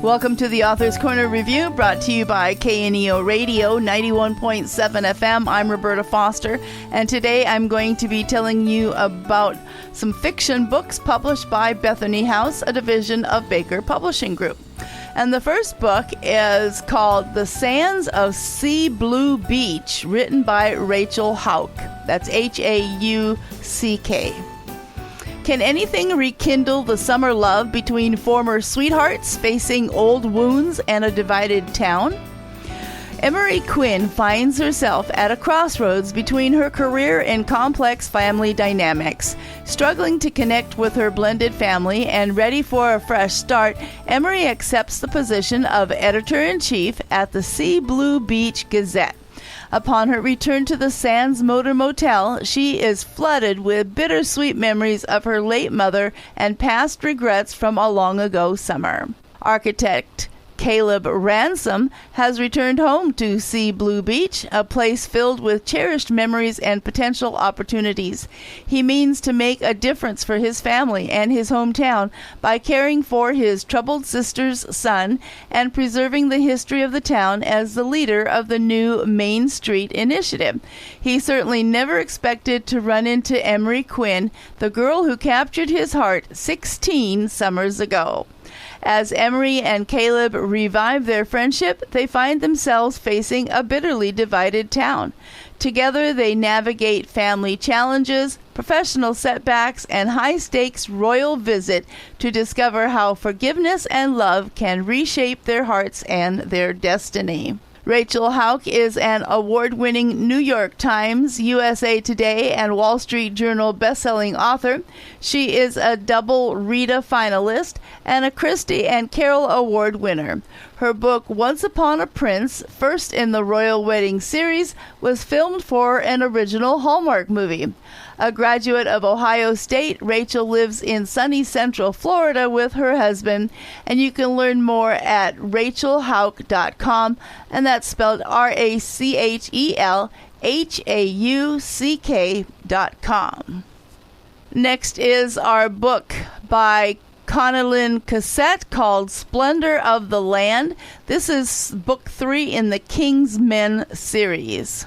Welcome to the Author's Corner Review, brought to you by KNEO Radio 91.7 FM. I'm Roberta Foster, and today I'm going to be telling you about some fiction books published by Bethany House, a division of Baker Publishing Group. And the first book is called The Sands of Sea Blue Beach, written by Rachel Hauck. That's Hauck. Can anything rekindle the summer love between former sweethearts facing old wounds and a divided town? Emery Quinn finds herself at a crossroads between her career and complex family dynamics. Struggling to connect with her blended family and ready for a fresh start, Emery accepts the position of editor-in-chief at the Sea Blue Beach Gazette. Upon her return to the Sands Motor Motel, she is flooded with bittersweet memories of her late mother and past regrets from a long-ago summer. Architect Caleb Ransom has returned home to Sea Blue Beach, a place filled with cherished memories and potential opportunities. He means to make a difference for his family and his hometown by caring for his troubled sister's son and preserving the history of the town as the leader of the new Main Street initiative. He certainly never expected to run into Emery Quinn, the girl who captured his heart 16 summers ago. As Emery and Caleb revive their friendship, they find themselves facing a bitterly divided town. Together, they navigate family challenges, professional setbacks, and high-stakes royal visit to discover how forgiveness and love can reshape their hearts and their destiny. Rachel Hauck is an award-winning New York Times, USA Today, and Wall Street Journal best-selling author. She is a double Rita finalist and a Christie and Carol Award winner. Her book, Once Upon a Prince, first in the Royal Wedding series, was filmed for an original Hallmark movie. A graduate of Ohio State, Rachel lives in sunny Central Florida with her husband, and you can learn more at rachelhauck.com, and that's spelled RachelHauck.com. Next is our book by Connellan Cassette called Splendor of the Land. This is book 3 in the King's Men series.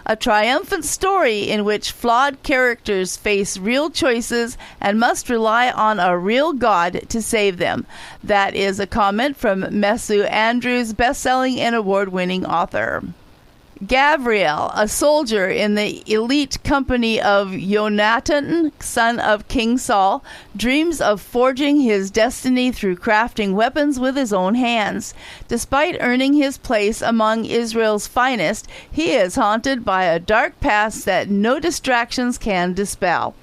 A triumphant story in which flawed characters face real choices and must rely on a real God to save them. That is a comment from Messu Andrews, best-selling and award-winning author. Gavriel, a soldier in the elite company of Jonathan, son of King Saul, dreams of forging his destiny through crafting weapons with his own hands. Despite earning his place among Israel's finest, he is haunted by a dark past that no distractions can dispel.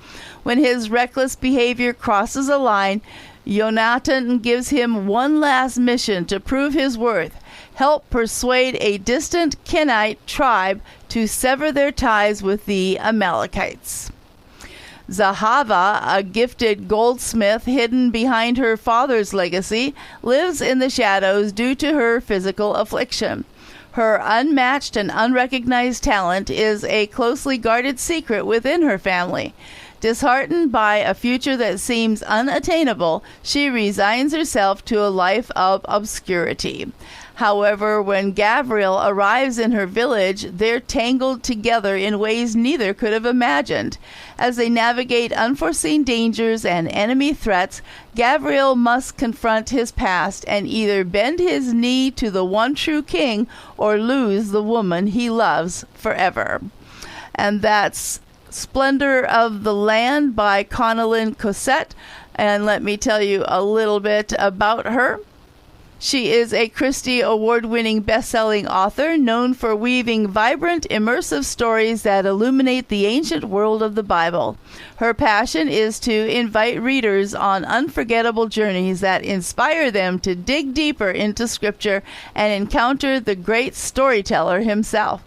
When his reckless behavior crosses a line, Jonathan gives him one last mission to prove his worth: help persuade a distant Kenite tribe to sever their ties with the Amalekites. Zahava, a gifted goldsmith hidden behind her father's legacy, lives in the shadows due to her physical affliction. Her unmatched and unrecognized talent is a closely guarded secret within her family. Disheartened by a future that seems unattainable, she resigns herself to a life of obscurity. However, when Gavriel arrives in her village, they're tangled together in ways neither could have imagined. As they navigate unforeseen dangers and enemy threats, Gavriel must confront his past and either bend his knee to the one true king or lose the woman he loves forever. And that's Splendor of the Land by Connellan Cassette. And let me tell you a little bit about her. She is a Christie Award-winning best-selling author known for weaving vibrant, immersive stories that illuminate the ancient world of the Bible. Her passion is to invite readers on unforgettable journeys that inspire them to dig deeper into Scripture and encounter the great storyteller himself.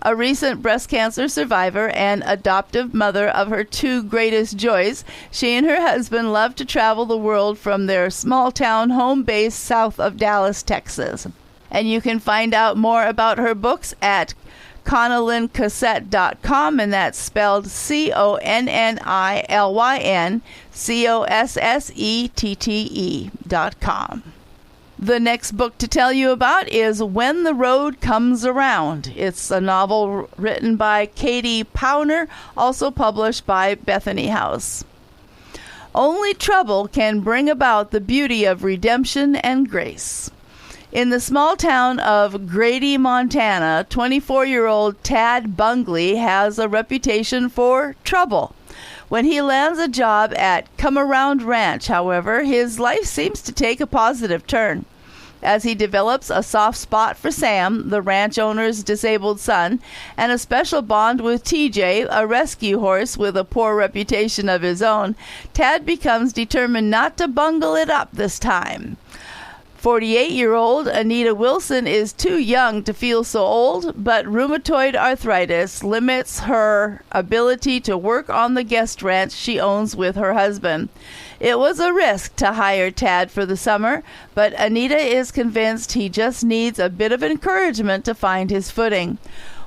A recent breast cancer survivor and adoptive mother of her two greatest joys, she and her husband love to travel the world from their small-town home base south of Dallas, Texas. And you can find out more about her books at ConnellanCassette.com, and that's spelled ConnilynCossette.com. The next book to tell you about is When the Road Comes Around. It's a novel written by Katie Powner, also published by Bethany House. Only trouble can bring about the beauty of redemption and grace. In the small town of Grady, Montana, 24-year-old Tad Bungley has a reputation for trouble. When he lands a job at Come Around Ranch, however, his life seems to take a positive turn. As he develops a soft spot for Sam, the ranch owner's disabled son, and a special bond with TJ, a rescue horse with a poor reputation of his own, Tad becomes determined not to bungle it up this time. 48-year-old Anita Wilson is too young to feel so old, but rheumatoid arthritis limits her ability to work on the guest ranch she owns with her husband. It was a risk to hire Tad for the summer, but Anita is convinced he just needs a bit of encouragement to find his footing.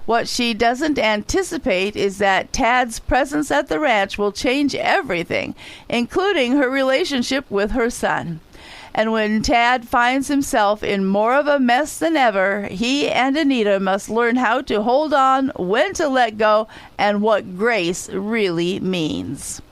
What she doesn't anticipate is that Tad's presence at the ranch will change everything, including her relationship with her son. And when Tad finds himself in more of a mess than ever, he and Anita must learn how to hold on, when to let go, and what grace really means.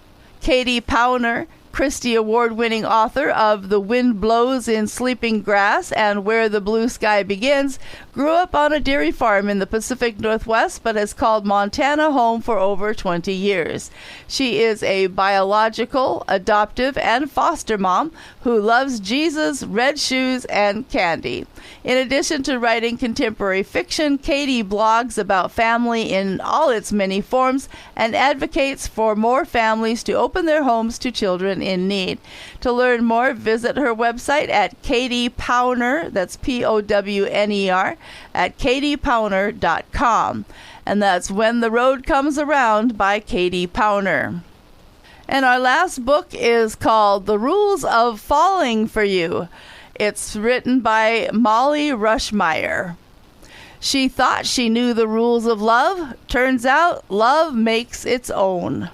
Katie Powner, Christie Award-winning author of The Wind Blows in Sleeping Grass and Where the Blue Sky Begins, grew up on a dairy farm in the Pacific Northwest but has called Montana home for over 20 years. She is a biological, adoptive, and foster mom who loves Jesus, red shoes, and candy. In addition to writing contemporary fiction, Katie blogs about family in all its many forms and advocates for more families to open their homes to children in need. To learn more, visit her website at Katie Powner, that's Powner, at katiepowner.com. And that's When the Road Comes Around by Katie Powner. And our last book is called The Rules of Falling for You. It's written by Molly Rushmeyer. She thought she knew the rules of love. Turns out love makes its own.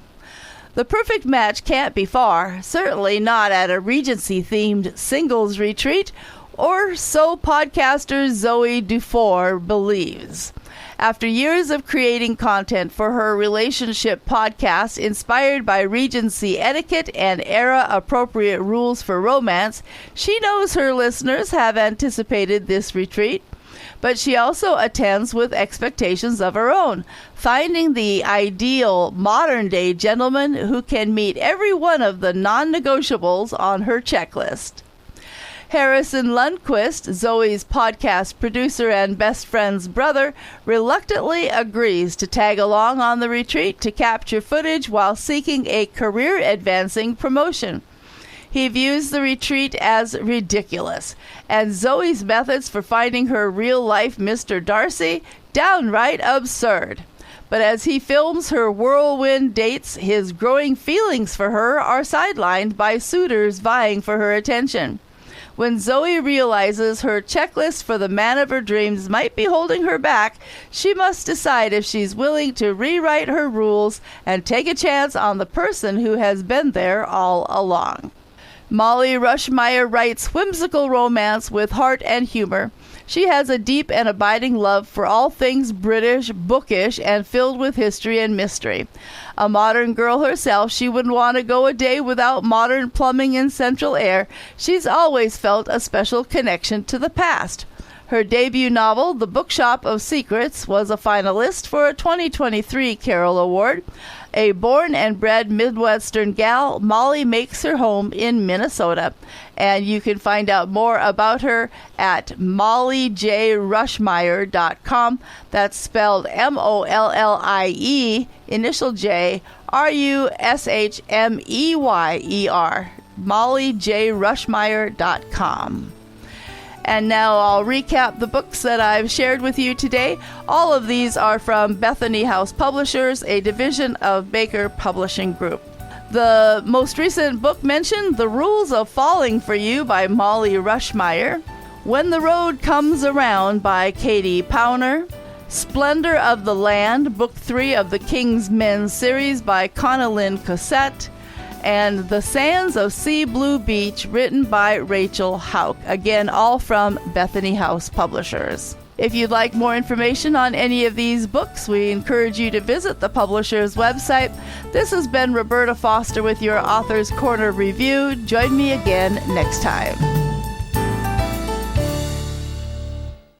The perfect match can't be far, certainly not at a Regency-themed singles retreat, or so podcaster Zoe Dufour believes. After years of creating content for her relationship podcast inspired by Regency etiquette and era-appropriate rules for romance, she knows her listeners have anticipated this retreat. But she also attends with expectations of her own, finding the ideal modern-day gentleman who can meet every one of the non-negotiables on her checklist. Harrison Lundquist, Zoe's podcast producer and best friend's brother, reluctantly agrees to tag along on the retreat to capture footage while seeking a career-advancing promotion. He views the retreat as ridiculous, and Zoe's methods for finding her real-life Mr. Darcy downright absurd. But as he films her whirlwind dates, his growing feelings for her are sidelined by suitors vying for her attention. When Zoe realizes her checklist for the man of her dreams might be holding her back, she must decide if she's willing to rewrite her rules and take a chance on the person who has been there all along. Molly Rushmeyer writes whimsical romance with heart and humor. She has a deep and abiding love for all things British, bookish, and filled with history and mystery. A modern girl herself, she wouldn't want to go a day without modern plumbing and central air. She's always felt a special connection to the past. Her debut novel, The Bookshop of Secrets, was a finalist for a 2023 Carol Award. A born and bred Midwestern gal, Molly makes her home in Minnesota. And you can find out more about her at mollyjrushmeyer.com. That's spelled MOLLIE, initial J, RUSHMEYER, mollyjrushmeyer.com. And now I'll recap the books that I've shared with you today. All of these are from Bethany House Publishers, a division of Baker Publishing Group. The most recent book mentioned, The Rules of Falling for You by Molly Rushmeyer, When the Road Comes Around by Katie Powner, Splendor of the Land, Book 3 of the King's Men series by Connelyn Cossette, and The Sands of Sea Blue Beach, written by Rachel Hauk. Again, all from Bethany House Publishers. If you'd like more information on any of these books, we encourage you to visit the publisher's website. This has been Roberta Foster with your Author's Corner Review. Join me again next time.